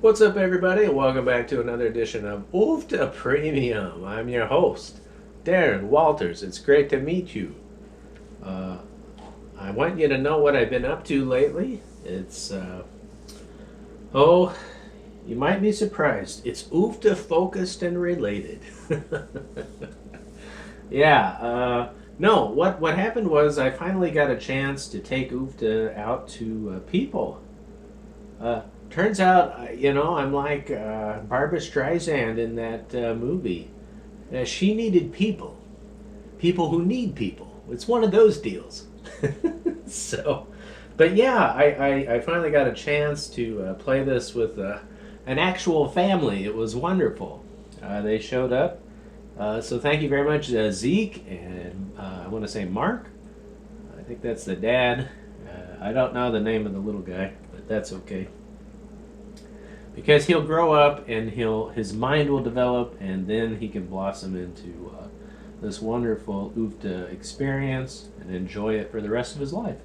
What's up, everybody, and welcome back to another edition of UFTA Premium. I'm your host, Darren Walters. It's great to meet you. Uh, I want you to know what I've been up to lately. Oh, you might be surprised. It's UFTA focused and related. Yeah, no, what happened was I finally got a chance to take UFTA out to people. Turns out, I'm like Barbara Streisand in that movie. She needed people, people who need people. It's one of those deals. So, but yeah, I finally got a chance to play this with an actual family. It was wonderful. They showed up. So thank you very much, Zeke, and I want to say Mark. I think that's the dad. I don't know the name of the little guy, but that's okay. Because he'll grow up and his mind will develop, and then he can blossom into this wonderful UFTA experience and enjoy it for the rest of his life,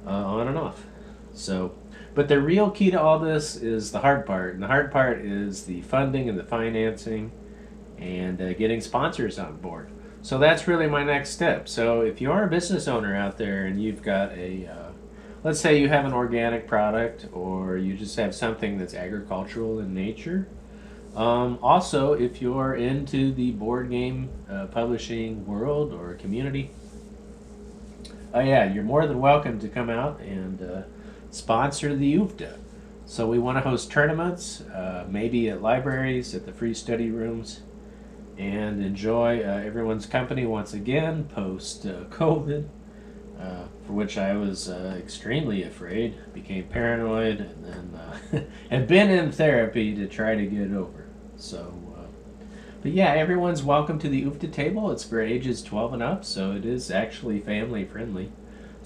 on and off. So, but the real key to all this is the hard part, and the hard part is the funding and the financing, and getting sponsors on board. So that's really my next step. So if you're a business owner out there and you've got let's say you have an organic product or you just have something that's agricultural in nature. Also, if you're into the board game publishing world or community, yeah, you're more than welcome to come out and sponsor the UFTA. So we want to host tournaments, maybe at libraries, at the free study rooms, and enjoy everyone's company once again post COVID, for which I was extremely afraid, became paranoid, and then have been in therapy to try to get over. So, but yeah, everyone's welcome to the UFTA table. It's for ages 12 and up, so it is actually family friendly.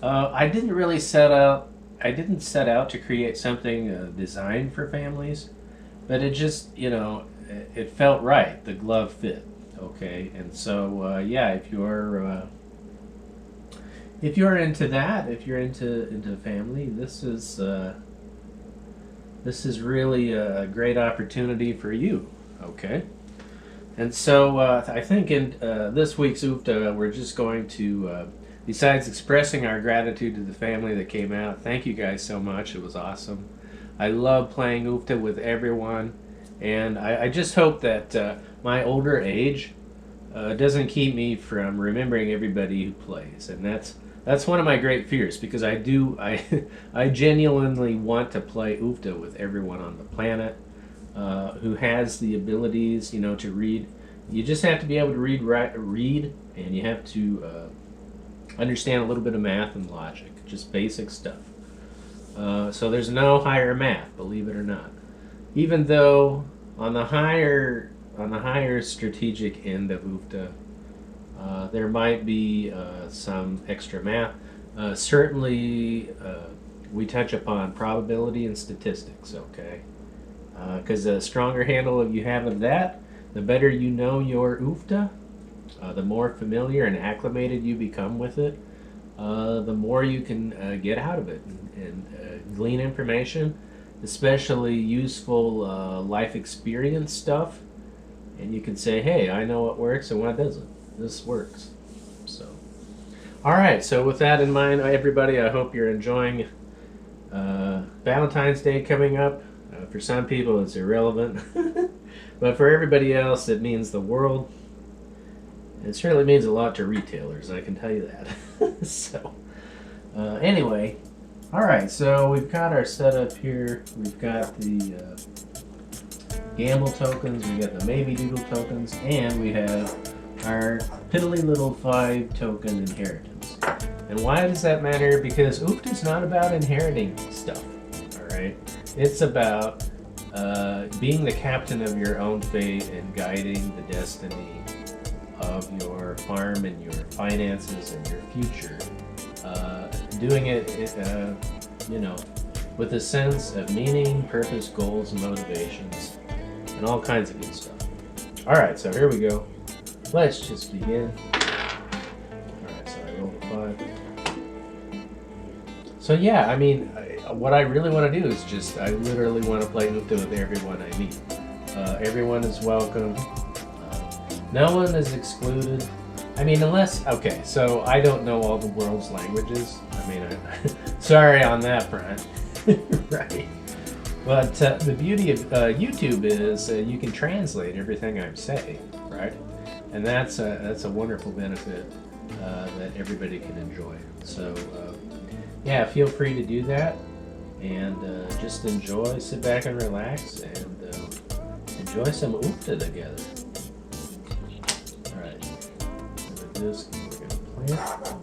I didn't really set out. I didn't set out to create something designed for families, but it just, it felt right. The glove fit, okay. And so, yeah, if you're into that, if you're into family, this is really a great opportunity for you, okay. And so I think in this week's UFTA, we're just going to, besides expressing our gratitude to the family that came out, thank you guys so much. It was awesome. I love playing UFTA with everyone. And I just hope that my older age doesn't keep me from remembering everybody who plays, and that's one of my great fears, because I genuinely want to play UFTA with everyone on the planet who has the abilities, to read. You just have to be able to read, and you have to understand a little bit of math and logic, just basic stuff. So there's no higher math, believe it or not. Even though on the higher strategic end of UFTA, there might be some extra math. Certainly, we touch upon probability and statistics. Okay, because the stronger handle you have of that, the better you know your UFTA, the more familiar and acclimated you become with it, the more you can get out of it and glean information, especially useful life experience stuff, and you can say, hey, I know what works and what doesn't. This works. So, all right, so with that in mind, everybody, I hope you're enjoying Valentine's Day coming up. For some people it's irrelevant, but for everybody else it means the world. It certainly means a lot to retailers, I can tell you that. So anyway, all right, so we've got our setup here. We've got the gamble tokens, we got the maybe doodle tokens, and we have our piddly little 5 token inheritance. And why does that matter? Because UFTA is not about inheriting stuff, all right? It's about being the captain of your own fate and guiding the destiny of your farm and your finances and your future. Doing it, with a sense of meaning, purpose, goals, and motivations, and all kinds of good stuff. All right, so here we go. Let's just begin. All right, so I rolled a 5. So yeah, I mean, what I really want to do is I literally want to play Oopta with everyone I meet. Everyone is welcome. No one is excluded. I mean, okay, so I don't know all the world's languages. I mean, sorry on that front. Right. But the beauty of YouTube is you can translate everything I'm saying, right? And that's a wonderful benefit that everybody can enjoy. So, yeah, feel free to do that, and just enjoy, sit back and relax, and enjoy some Oopta together. All right, so with this, we're gonna play it.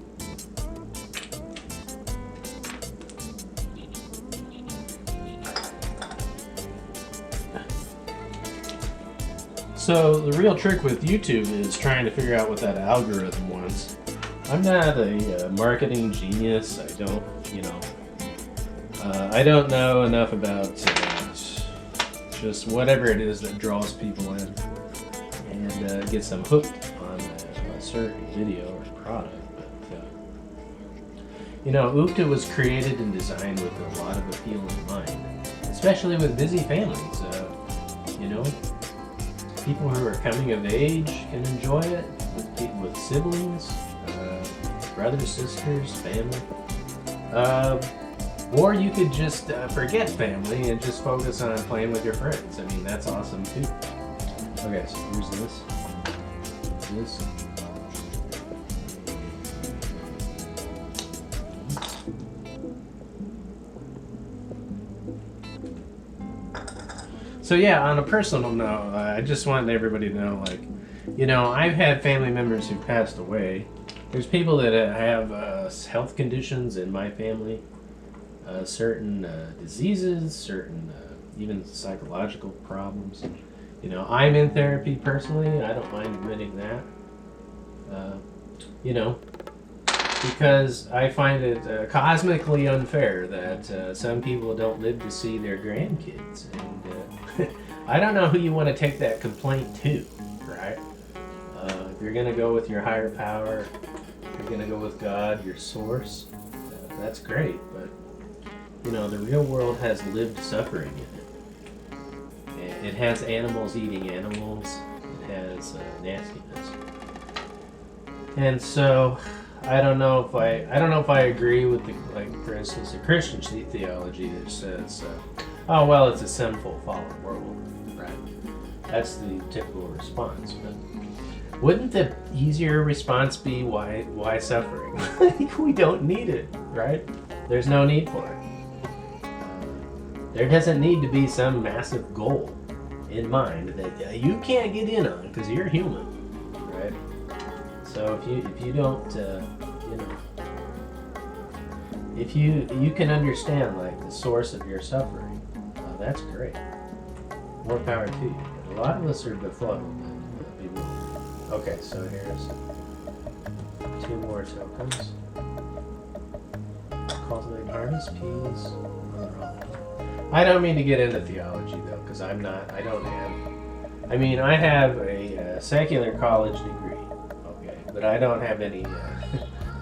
So the real trick with YouTube is trying to figure out what that algorithm wants. I'm not a marketing genius. I don't, I don't know enough about just whatever it is that draws people in and gets them hooked on a certain video or product. But Oopta was created and designed with a lot of appeal in mind, especially with busy families. People who are coming of age can enjoy it with siblings, brothers, sisters, family. Or you could just forget family and just focus on playing with your friends. I mean, that's awesome too. Okay, so here's this. So yeah, on a personal note, I just wanted everybody to know, I've had family members who passed away. There's people that have health conditions in my family, certain diseases, certain even psychological problems. I'm in therapy personally. I don't mind admitting that. Because I find it cosmically unfair that some people don't live to see their grandkids. And I don't know who you want to take that complaint to, right? If you're going to go with your higher power, if you're going to go with God, your source, that's great. But, the real world has lived suffering in it. It has animals eating animals. It has nastiness. And so I don't know if I agree with for instance, the Christian theology that says, oh well, it's a sinful, fallen world, right? That's the typical response. But wouldn't the easier response be why suffering? We don't need it, right? There's no need for it. There doesn't need to be some massive goal in mind that you can't get in on because you're human, right? So if you don't, if you can understand the source of your suffering, that's great. More power to you. But a lot of us are befuddled and bewildered. Okay, so here's 2 more tokens. Cultivate harvest peas. I don't mean to get into theology though, because I have a secular college degree, okay, but I don't have any,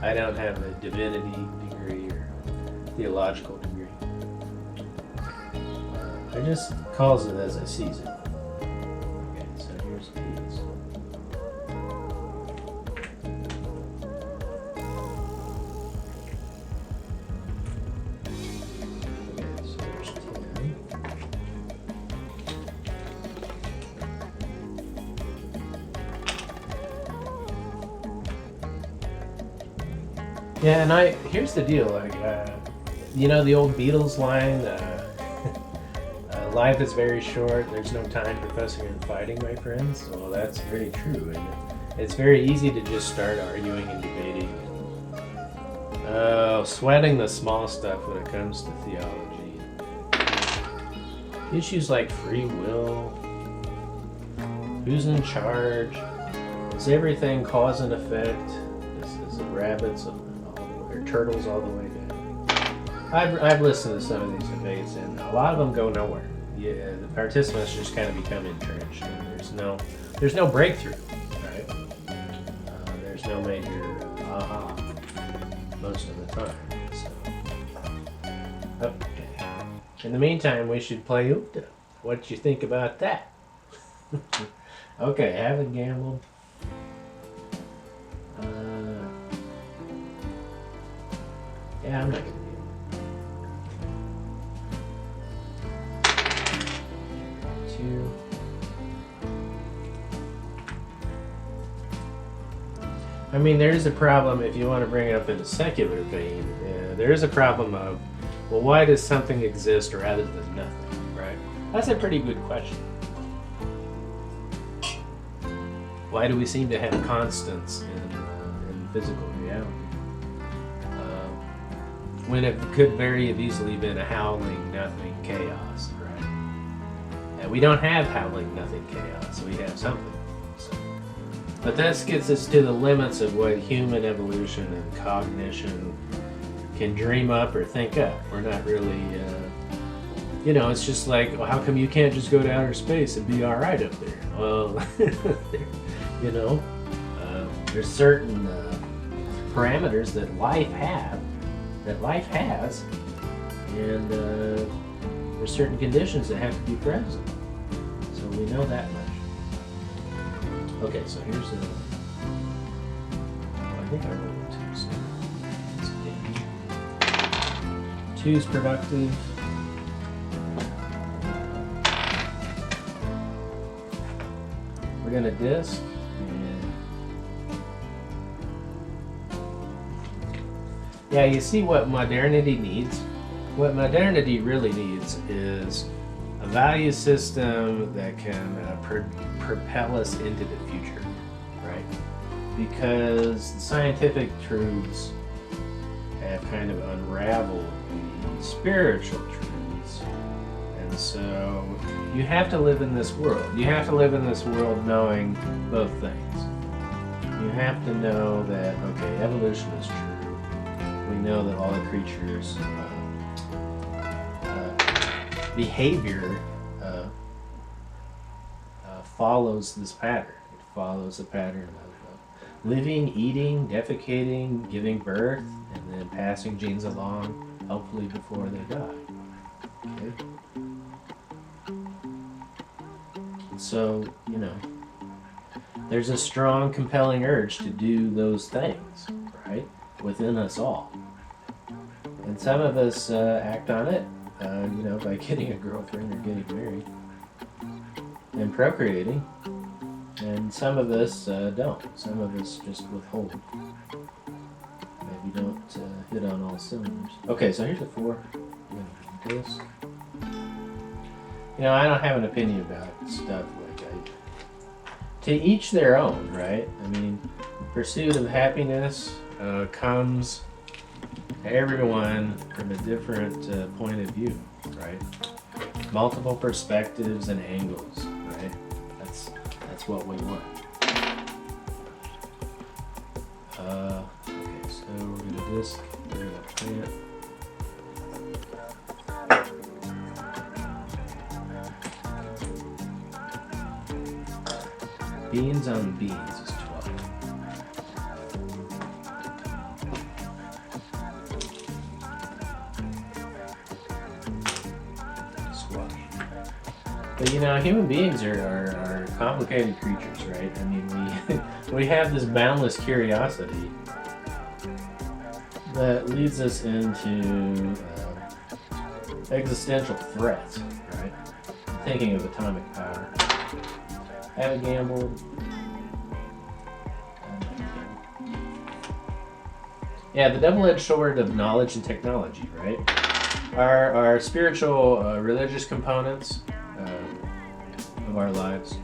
I don't have a divinity degree or theological degree. I just calls it as I sees it. Okay, so here's peas. Okay, so there's 10. Yeah, and here's the deal, the old Beatles line, life is very short, there's no time for fussing and fighting, my friends. Well, that's very true, and it's very easy to just start arguing and debating. Sweating the small stuff when it comes to theology. Issues like free will, who's in charge, is everything cause and effect, is it rabbits or turtles all the way down? I've listened to some of these debates, and a lot of them go nowhere. Yeah, the participants just kind of become entrenched, and there's no breakthrough, right? There's no major aha most of the time. So, okay. In the meantime, we should play Oopta. What you think about that? Okay, haven't gambled. Yeah, I'm not gonna gamble. 2. I mean, there is a problem if you want to bring it up in a secular vein. There is a problem of, well, why does something exist rather than nothing, right? That's a pretty good question. Why do we seem to have constants in physical reality? When it could very have easily been a howling nothing chaos, right? And we don't have howling nothing chaos, we have something. So. But this gets us to the limits of what human evolution and cognition can dream up or think up. We're not really, it's just like, well, how come you can't just go to outer space and be all right up there? Well, there's certain parameters that life has, and there's certain conditions that have to be present. So we know that much. Okay, so here's I think I rolled 2, so it's a game. 2 is productive. We're gonna disc. Yeah, you see what modernity needs? What modernity really needs is a value system that can propel us into the future, right? Because the scientific truths have kind of unraveled the spiritual truths. And so you have to live in this world. You have to live in this world knowing both things. You have to know that, okay, evolution is true. We know that all the creatures' behavior follows this pattern. It follows the pattern of living, eating, defecating, giving birth, and then passing genes along, hopefully before they die. Okay? And so, there's a strong, compelling urge to do those things, right? Within us all. And some of us act on it, by getting a girlfriend or getting married and procreating. And some of us don't. Some of us just withhold. Maybe don't hit on all cylinders. Okay, so here's a 4. This. I don't have an opinion about stuff to each their own, right? I mean, pursuit of happiness comes to everyone from a different point of view, right? Multiple perspectives and angles, right? That's what we want. Okay, so we're gonna disc, we're gonna plant. Beans on beans is 12. Squash. But human beings are complicated creatures, right? I mean, we have this boundless curiosity that leads us into existential threats, right? Thinking of atomic power. Haven't gambled. Yeah, the double-edged sword of knowledge and technology, right? Our spiritual, religious components of our lives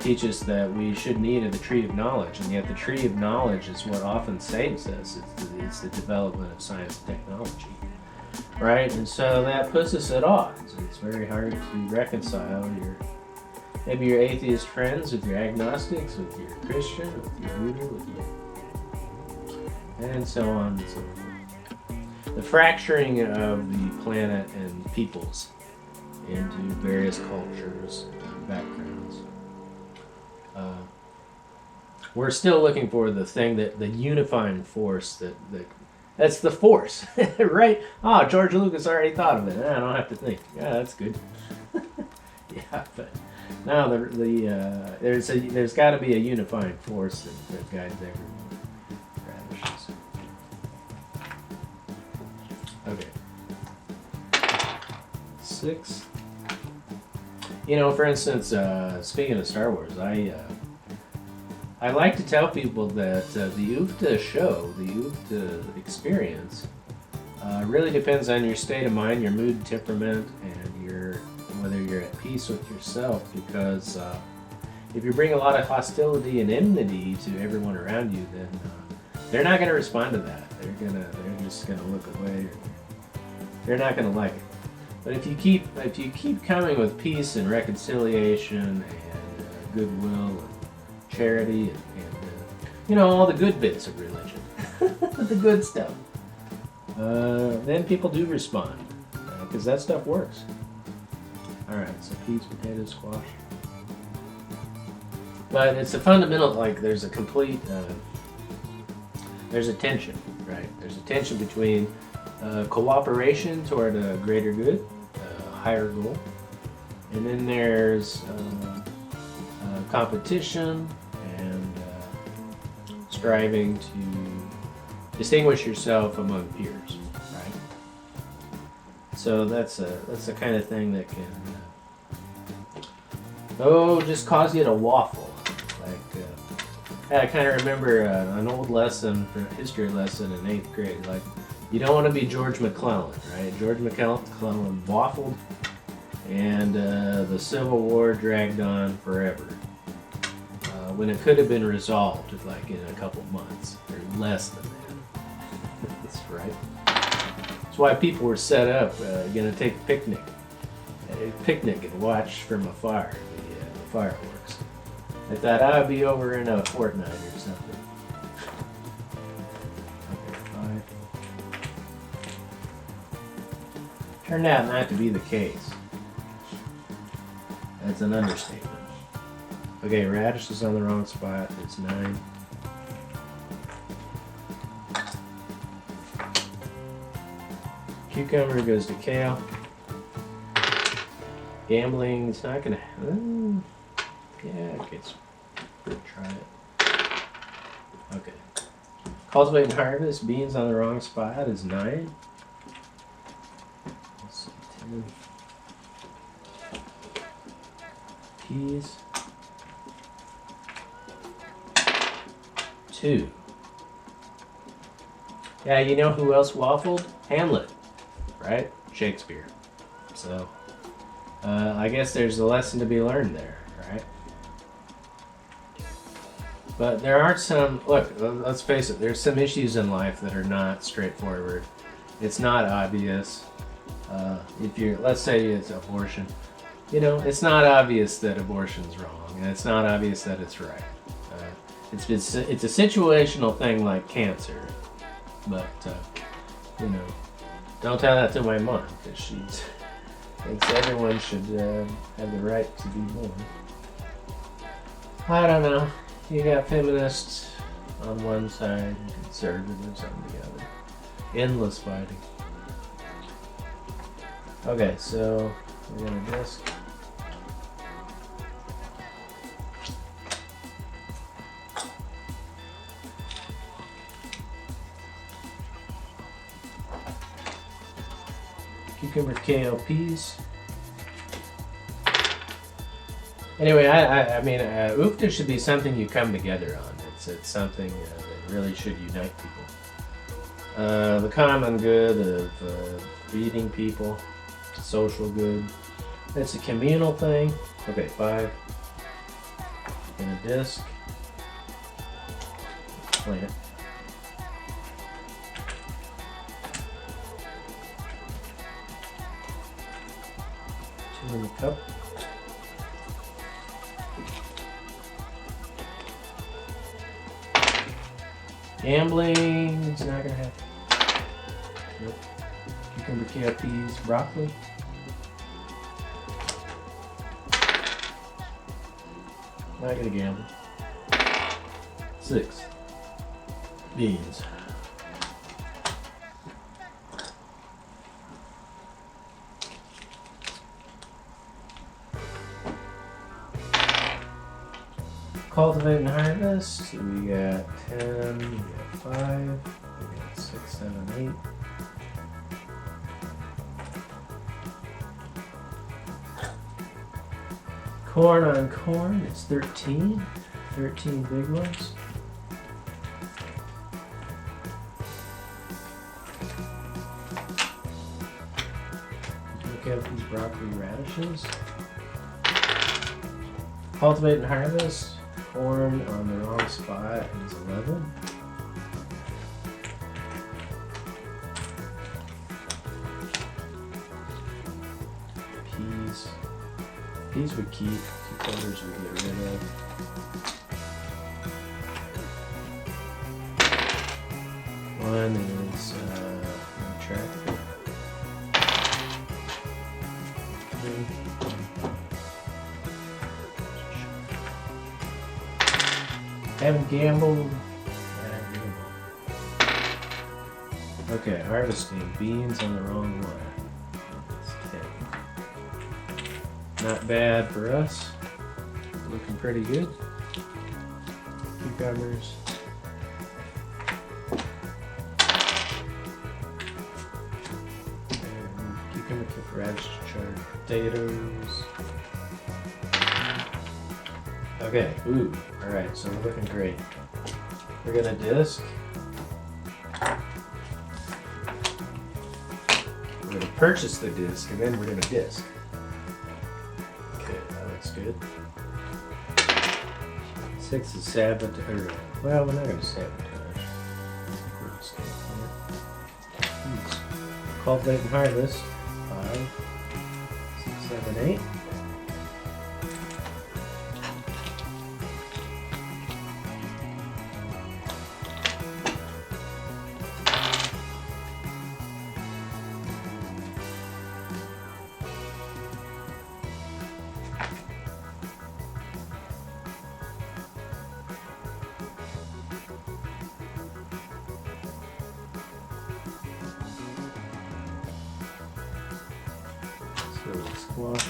teach us that we should need the tree of knowledge, and yet the tree of knowledge is what often saves us. It's the development of science and technology, right? And so that puts us at odds. It's very hard to reconcile maybe your atheist friends with your agnostics, with your Christian, with your Buddha, and so on and so forth. The fracturing of the planet and peoples into various cultures and backgrounds. We're still looking for the thing the unifying force that That's the force, right? Oh, George Lucas already thought of it. I don't have to think. Yeah, that's good. Yeah, but now there's got to be a unifying force that guides everyone. Radishes. Okay. 6. You know, for instance, speaking of Star Wars, I like to tell people that the UFTA show, the UFTA experience, really depends on your state of mind, your mood, temperament, and whether you're at peace with yourself. Because if you bring a lot of hostility and enmity to everyone around you, then they're not going to respond to that. They're just gonna look away. Or they're not going to like it. But if you keep coming with peace and reconciliation and goodwill and charity and all the good bits of religion, the good stuff, then people do respond because that stuff works. All right, so peas, potatoes, squash. But it's a fundamental, like there's a complete, there's a tension, right? There's a tension between cooperation toward a greater good, a higher goal, and then there's competition and striving to distinguish yourself among peers, right? So that's the kind of thing that can just cause you to waffle. Like I kind of remember an old lesson, history lesson in 8th grade. Like, you don't want to be George McClellan, right? George McClellan waffled, and the Civil War dragged on forever. When it could have been resolved like in a couple months or less than that. That's right. That's why people were set up going to take a picnic and watch from afar the fireworks. I thought I would be over in a fortnight or something. Okay, 5. Turned out not to be the case. That's an understatement. Okay, radish is on the wrong spot. It's 9. Cucumber goes to kale. Gambling, it's not gonna. Yeah, okay, try it. Okay. Cultivate and harvest. Beans on the wrong spot is 9. Let's see, 10. Peas. 2. Yeah, you know who else waffled? Hamlet, right? Shakespeare. So, I guess there's a lesson to be learned there, right? But there are some, look, let's face it, there's some issues in life that are not straightforward. It's not obvious. Let's say it's abortion. It's not obvious that abortion's wrong, and it's not obvious that it's right. It's a situational thing like cancer, but don't tell that to my mom because she thinks everyone should have the right to be born. I don't know. You got feminists on one side and conservatives on the other. Endless fighting. Okay, so we're gonna disc. Cucumber, kale, peas. Anyway, I mean, UFTA should be something you come together on. It's something that really should unite people. The common good of feeding people, social good. It's a communal thing. Okay, 5. And a disc. Plant. 2 in the cup. Gambling, it's not gonna happen. Nope. Cucumber, kale, peas, broccoli. Not gonna gamble. 6. Beans. Cultivate and harvest. We got 10, we got 5, we got 6, 7, 8. Corn on corn is 13. 13 big ones. Look at these broccoli radishes. Cultivate and harvest. Corn on the wrong spot is 11. Peas. Peas we keep. Cucumbers we get rid of. One is attractive. Haven't gambled. Okay, harvesting beans on the wrong one. That's 10. Not bad for us. Looking pretty good. Cucumbers. Cucumber, radish, chard, potatoes. Okay, ooh, alright, so we're looking great. We're gonna disc. We're gonna purchase the disc and then we're gonna disc. Okay, that looks good. 6 is sabotage, well, we're not gonna sabotage. I think we're just gonna cultivate and harvest. 5, 6, 7, 8. Squash.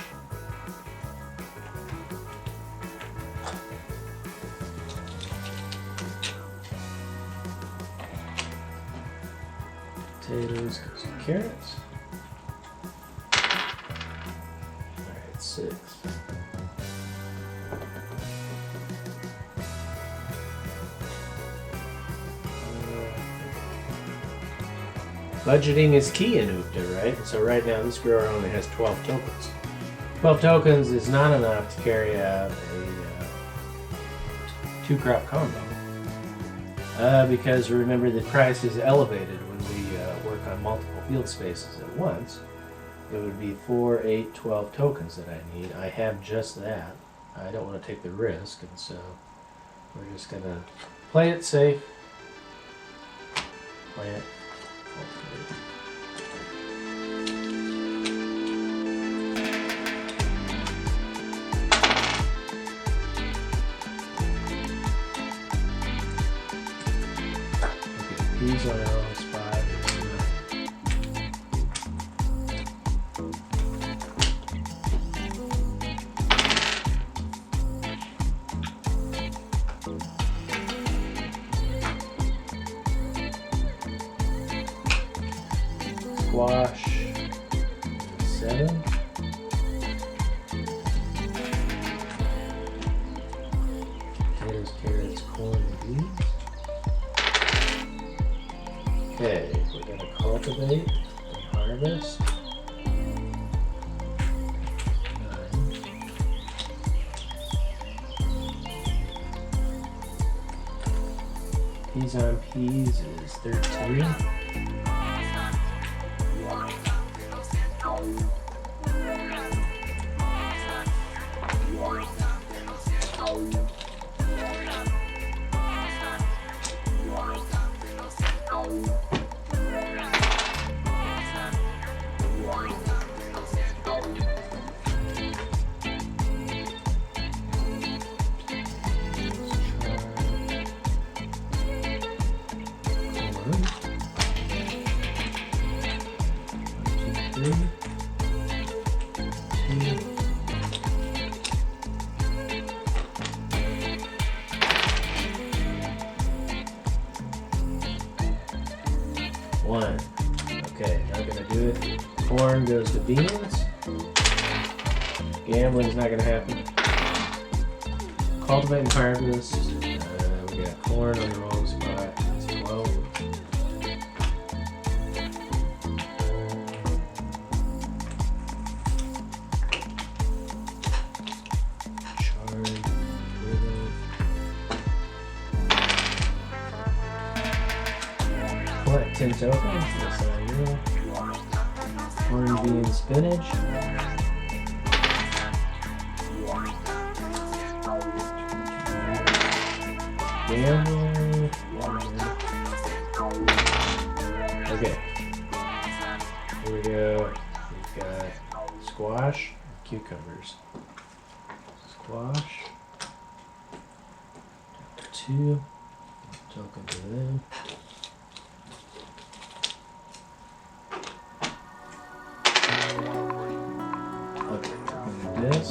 Potatoes, got some carrots. Alright, 6. Budgeting is key in UFTA, right? So right now this grower only has 12 tokens. 12 tokens is not enough to carry out a 2-crop combo. Because remember the price is elevated when we work on multiple field spaces at once. It would be 4, 8, 12 tokens that I need. I have just that. I don't want to take the risk, and so we're just going to play it safe. Plant. Okay, peas on their own spot. Squash, 7. Potatoes, carrots, corn, and beans. Okay, we're going to cultivate and harvest. 9. Peas on peas is 13. Corn goes to beans. Gambling's not going to happen. Cultivate and harvest. We got corn on the wrong spot. It's 12. Charge. Collect 10 tokens. That's not real. Corn, beans, spinach. Gambling. Okay. Here we go. We've got squash, cucumbers. Squash. 2. Token to them. Okay, we're gonna do this.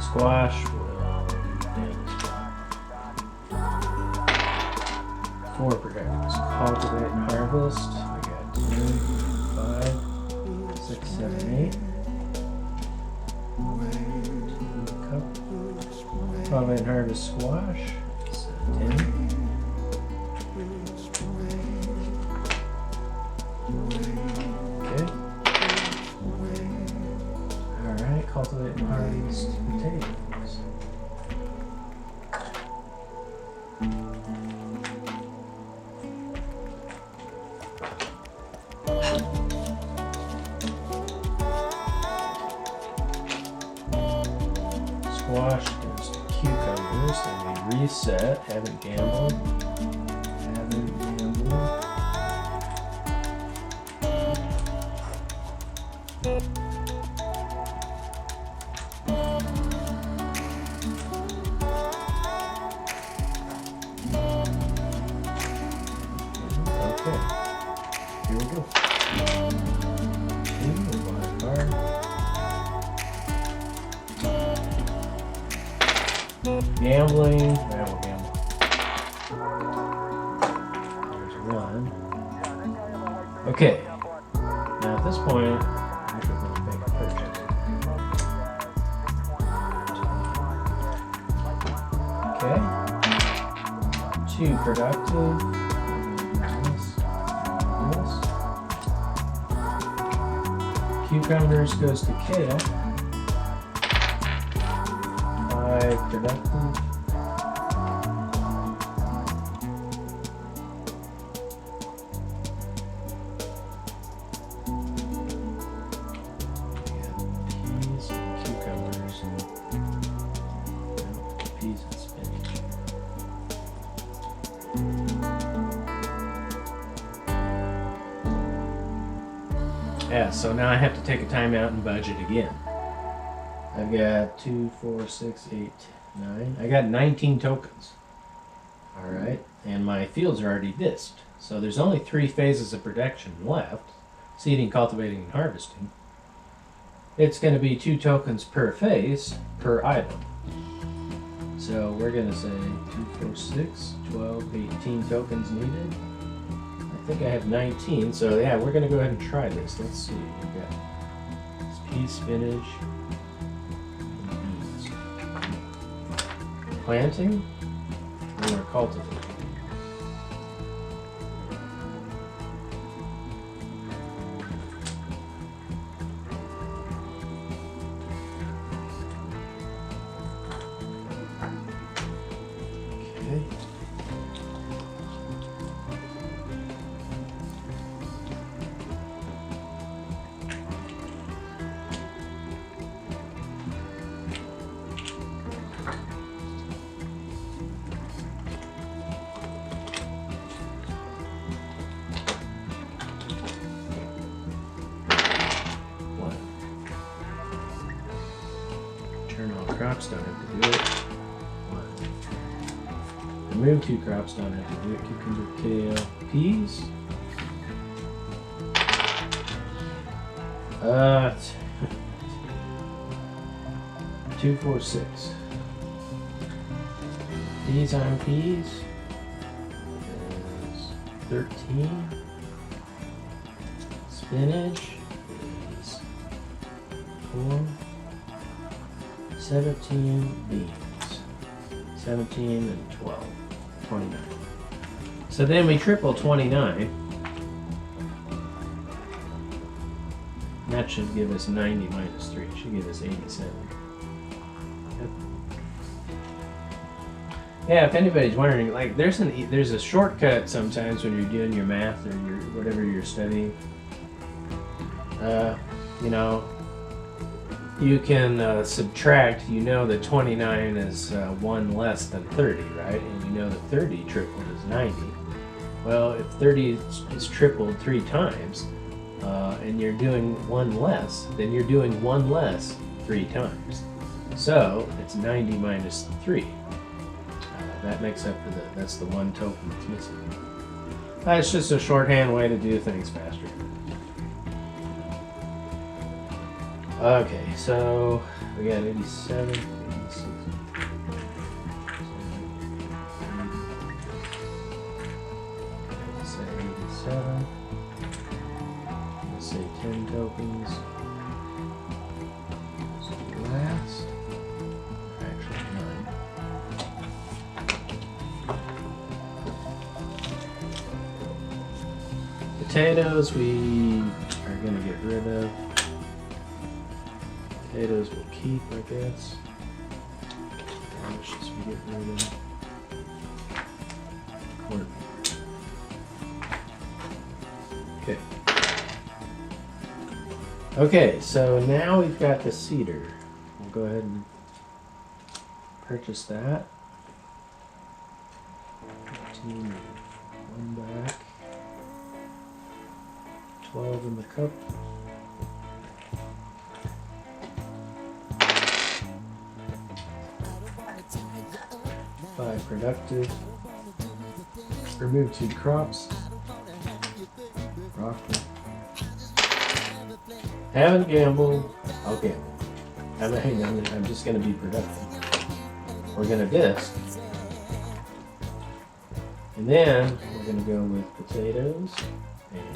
Squash will be down. 4 protectors. Cultivate and harvest. We got 2, 5, 6, 7, 8. Cultivate and harvest squash. 10. Okay. Alright, cultivate and harvest potatoes. Squash goes to cucumbers, then we reset, haven't gambled. Haven't gambled. Okay, here we go. 2, wild card. Gambling, now we'll gamble. There's 1. Okay, now at this point, I'm going to make a purchase. Okay, 2 productive. Cucumbers goes to kale. 5 productive. Peas and cucumbers and peas and spinach. Yeah, so now I have to take a time out and budget again. I've got 2, 4, 6, 8, 9. I got 19 tokens. Alright, and my fields are already disked. So there's only 3 phases of production left. Seeding, cultivating, and harvesting. It's going to be 2 tokens per phase, per item. So we're going to say 2, 4, 6, 12, 18 tokens needed. I think I have 19, so yeah, we're going to go ahead and try this. Let's see. We've got peas, spinach, and beans. Planting or cultivating? Okay. Turn all crops, don't have to do it. 1. Remove 2 crops, don't have to do it. Cucumber, kale, peas. Uh, 246. Peas on peas is 13. Spinach is 4. 17 beans. 17 and 12. 29. So then we triple 29. That should give us 90 minus 3. It should give us 87. Yep. Yeah, if anybody's wondering, like there's a shortcut sometimes when you're doing your math or your whatever you're studying. You know, you can subtract. You know that 29 is 1 less than 30, right? And you know that 30 tripled is 90. Well, if 30 is tripled 3 times, and you're doing 1 less, then you're doing 1 less 3 times. So it's 90 minus 3. That makes up for that's the 1 token that's missing. It's just a shorthand way to do things faster. Okay, so we got 87, 86. Let's say 87. Let's say 10 tokens. So last. Actually, 9. Potatoes we are going to get rid of. Potatoes we'll keep, I guess. Radishes we get rid of. Corn. Okay. Okay, so now we've got the cedar. We'll go ahead and purchase that. 15, 1 back. 12 in the cup. 5 productive. Remove 2 crops. Broccoli. Haven't gambled. I'll gamble. I'm just going to be productive. We're going to disc. And then we're going to go with potatoes and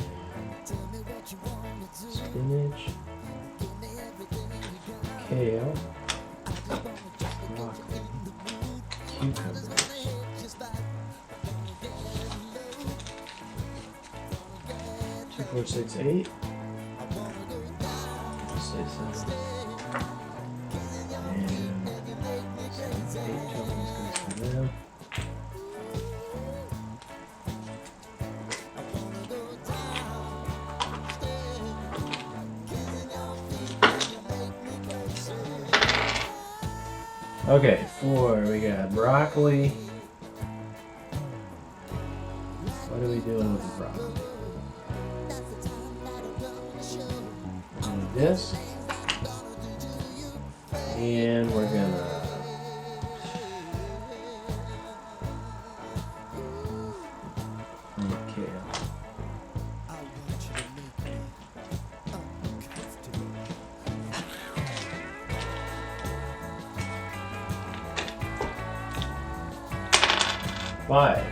spinach, kale, broccoli, cucumbers. 2, 4, 6, 8. Say 7. And 7, 8 tokens goes for them. Okay, 4, we got broccoli. What are we doing with the broccoli? We're gonna disc. And we're gonna make kale. Five.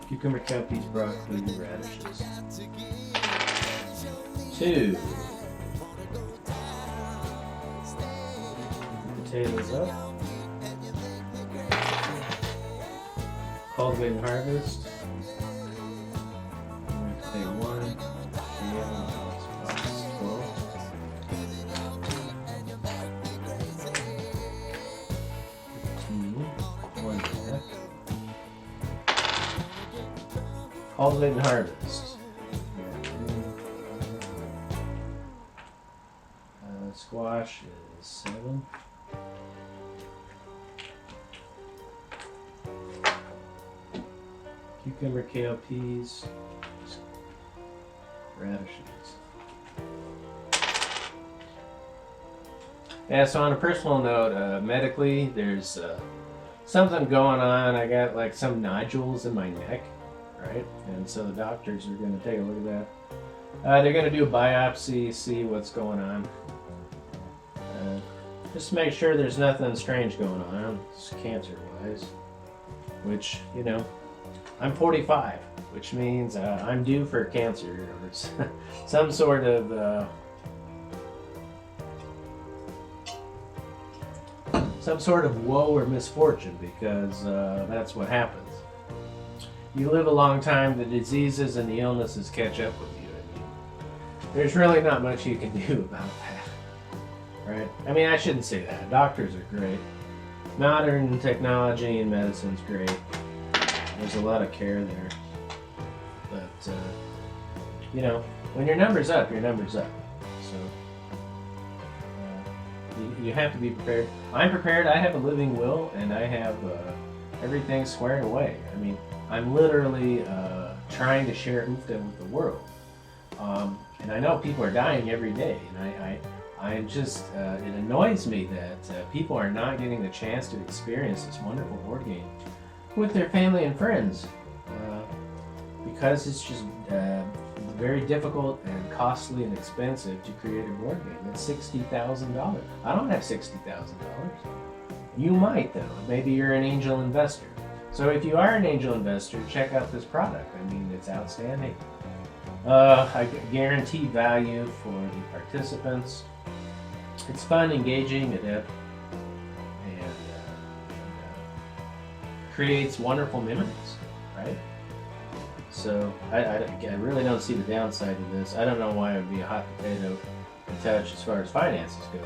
Cucumber, cowpeas, broccoli, radishes. 2. Potatoes up. Cultivating harvest. I'm going to say 1. Kale, plus 12. 15. 1 back. Cultivating harvest. Squash is 7. Cucumber, kale, peas, radishes. Yeah, so on a personal note, medically, there's something going on. I got like some nodules in my neck, right? And so the doctors are going to take a look at that. They're going to do a biopsy, see what's going on. Just to make sure there's nothing strange going on, cancer-wise. Which, you know, I'm 45, which means I'm due for cancer or some sort of woe or misfortune, because that's what happens. You live a long time, the diseases and the illnesses catch up with you. I mean, there's really not much you can do about that, right? I mean, I shouldn't say that. Doctors are great. Modern technology and medicine's great. There's a lot of care there. But, you know, when your number's up, your number's up. So, you have to be prepared. I'm prepared. I have a living will, and I have everything squared away. I mean, I'm literally trying to share UFTA with the world. And I know people are dying every day, and I'm just, it annoys me that people are not getting the chance to experience this wonderful board game with their family and friends, because it's just very difficult and costly and expensive to create a board game. It's $60,000. I don't have $60,000. You might, though. Maybe you're an angel investor. So if you are an angel investor, check out this product. I mean, it's outstanding. I guarantee value for the participants. It's fun, engaging, adept, and creates wonderful memories, right? So I really don't see the downside to this. I don't know why it would be a hot potato to touch as far as finances go.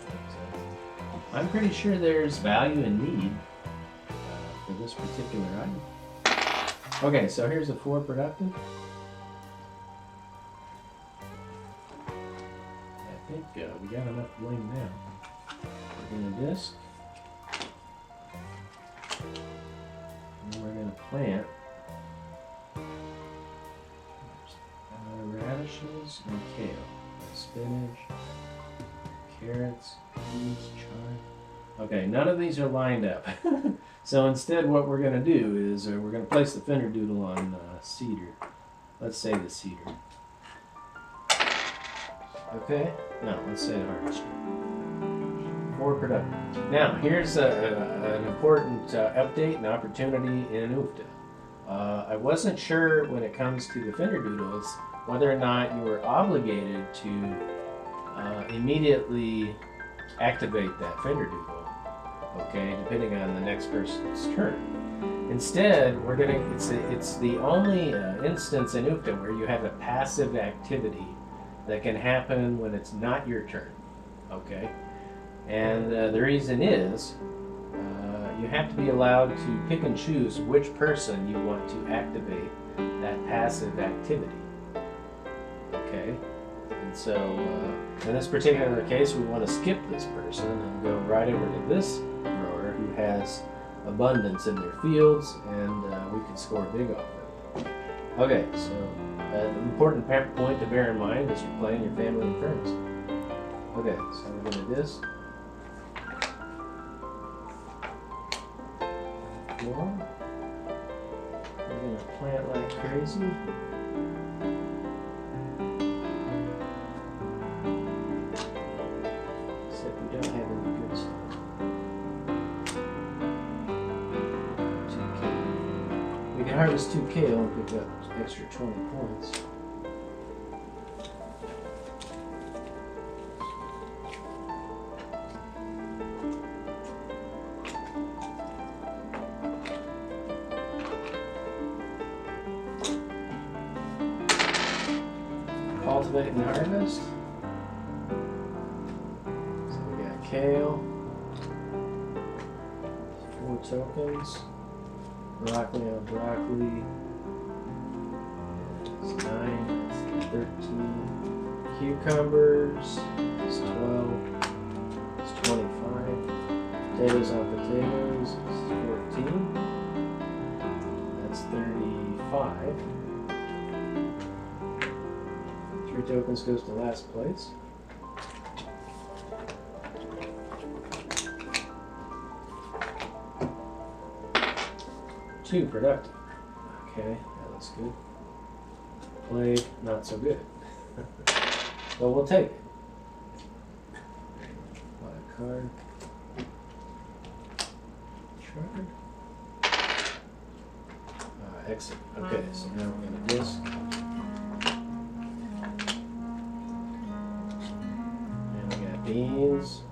But, I'm pretty sure there's value and need for this particular item. Okay, so here's the 4 productive. I think we got enough bling now. We're going to disc. And we're going to plant radishes and kale, spinach, carrots, peas, chard. Okay, none of these are lined up. So instead what we're going to do is we're going to place the Finderdoodle on cedar. Let's say the cedar. Okay, no, let's say the harvest. 4 productive. Now, here's an important update and opportunity in UFTA. I wasn't sure when it comes to the Finderdoodles whether or not you were obligated to immediately activate that Finderdoodle, okay, depending on the next person's turn. Instead, it's the only instance in UFTA where you have a passive activity that can happen when it's not your turn, okay? And the reason is you have to be allowed to pick and choose which person you want to activate that passive activity. Okay, and so in this particular case, we want to skip this person and go right over to this grower who has abundance in their fields, and we can score big off them. Okay, so an important point to bear in mind is you're playing your family and friends. Okay, so we're going to disc. We're going to plant like crazy. Except we don't have any good stuff. 2 kale. We can harvest 2 kale and pick up extra 20 points. Cultivate and harvest. So we got kale, 4 tokens, broccoli on broccoli, it's 9, it's 13, cucumbers, it's 12, it's 25, potatoes on potatoes, it's 14, That's 35. 3 tokens goes to last place. Two productive. Okay, that looks good. Play, not so good. But we'll take it. Buy a card. Shard. Exit. Okay, so now we're going to disc. And we got beans.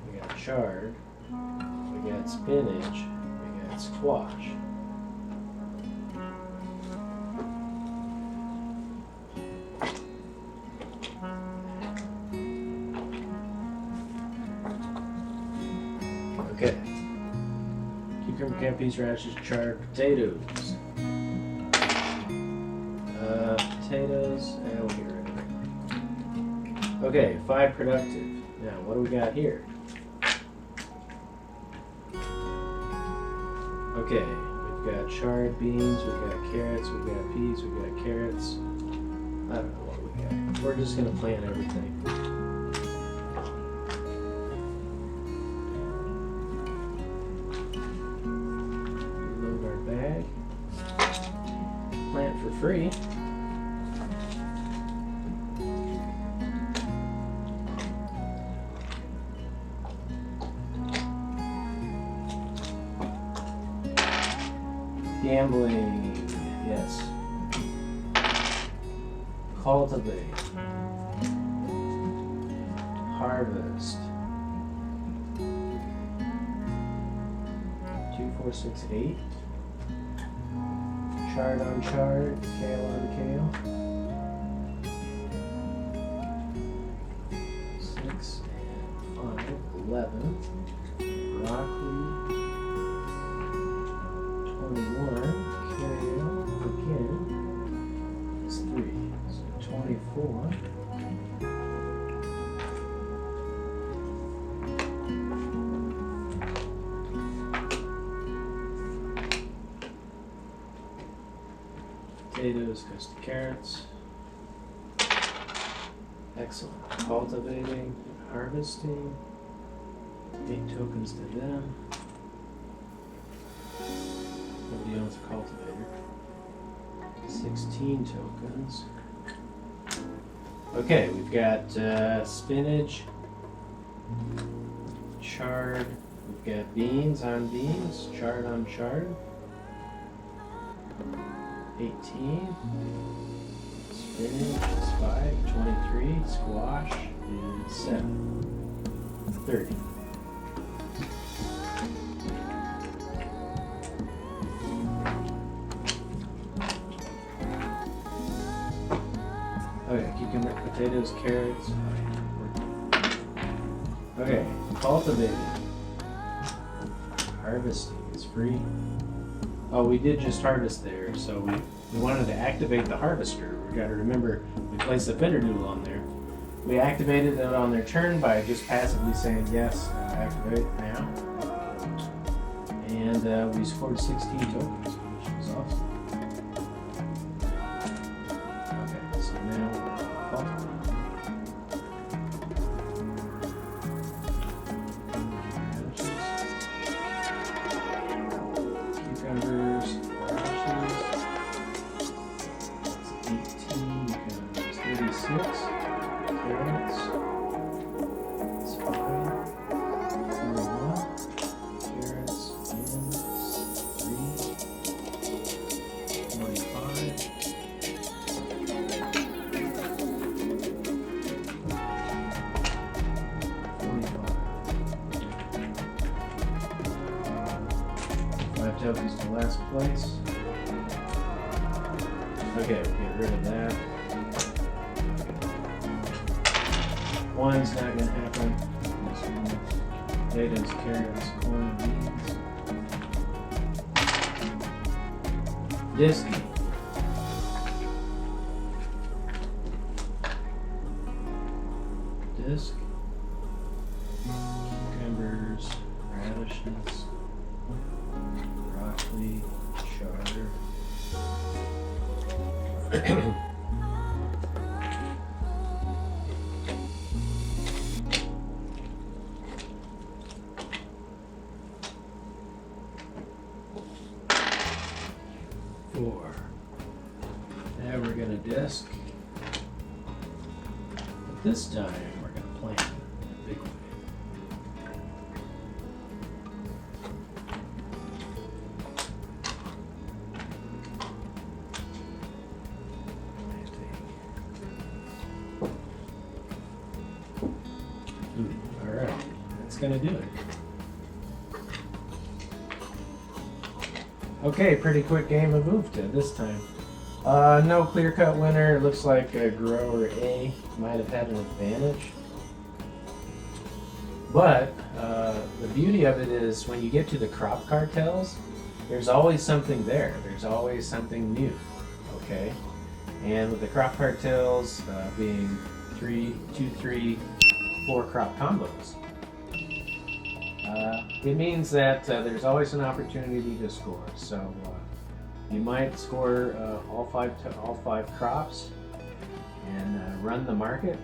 We got chard. We got spinach. We got squash. Okay. Cucumber, canned peas, radishes, chard, potatoes. Potatoes, and we'll get rid of it. Okay, 5 productive. Now, what do we got here? Okay, we've got chard beans, we've got carrots, we've got peas, we've got carrots. I don't know what we got. We're just going to plant everything. Load our bag. Plant for free. Gambling, yes. Cultivate. Harvest. 2, 4, 6, 8. Chard on chard, kale on kale. 6 and 5, 11. Broccoli. 21, kale again, is 3, so 24. Potatoes goes to carrots. Excellent. Cultivating, harvesting, 8 tokens to them. Nobody owns a cultivator. 16 tokens. Okay, we've got spinach, chard, we've got beans on beans, chard on chard. 18. Spinach is 5, 23, squash is 7, 30. Okay, cucumber, potatoes, carrots. Okay, cultivating. Harvesting is free. Oh, we did just harvest there, so we wanted to activate the harvester. We got to remember we placed the Fendernoodle on there. We activated it on their turn by just passively saying yes, activate now. And we scored 16 tokens, which was awesome. Okay, so now we're cultivating. Cucumbers, radishes. That's 18 becomes 36. Carrots. That's 5. 41. Carrots, beans, 3. 25. 5 tokens to last place. Okay, we'll get rid of that. One's not gonna happen. Potatoes, carrots, corn, beans. Disney. Disc. Cucumbers, radishes, broccoli, chard. Four. Now we're gonna disc. But this time we're gonna plant in a big way. Alright, that's gonna do it. Okay, pretty quick game of Ufta this time. No clear-cut winner. It looks like grower A might have had an advantage. But the beauty of it is when you get to the crop cartels, there's always something there. There's always something new, okay? And with the crop cartels being 3, 2, 3, 4 crop combos, it means that there's always an opportunity to score. So you might score all five crops and run the market,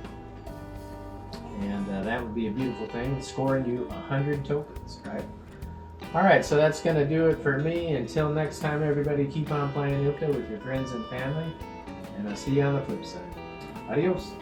and that would be a beautiful thing, scoring you 100 tokens, right? All right, so that's going to do it for me. Until next time, everybody, keep on playing Ufta with your friends and family, and I'll see you on the flip side. Adios.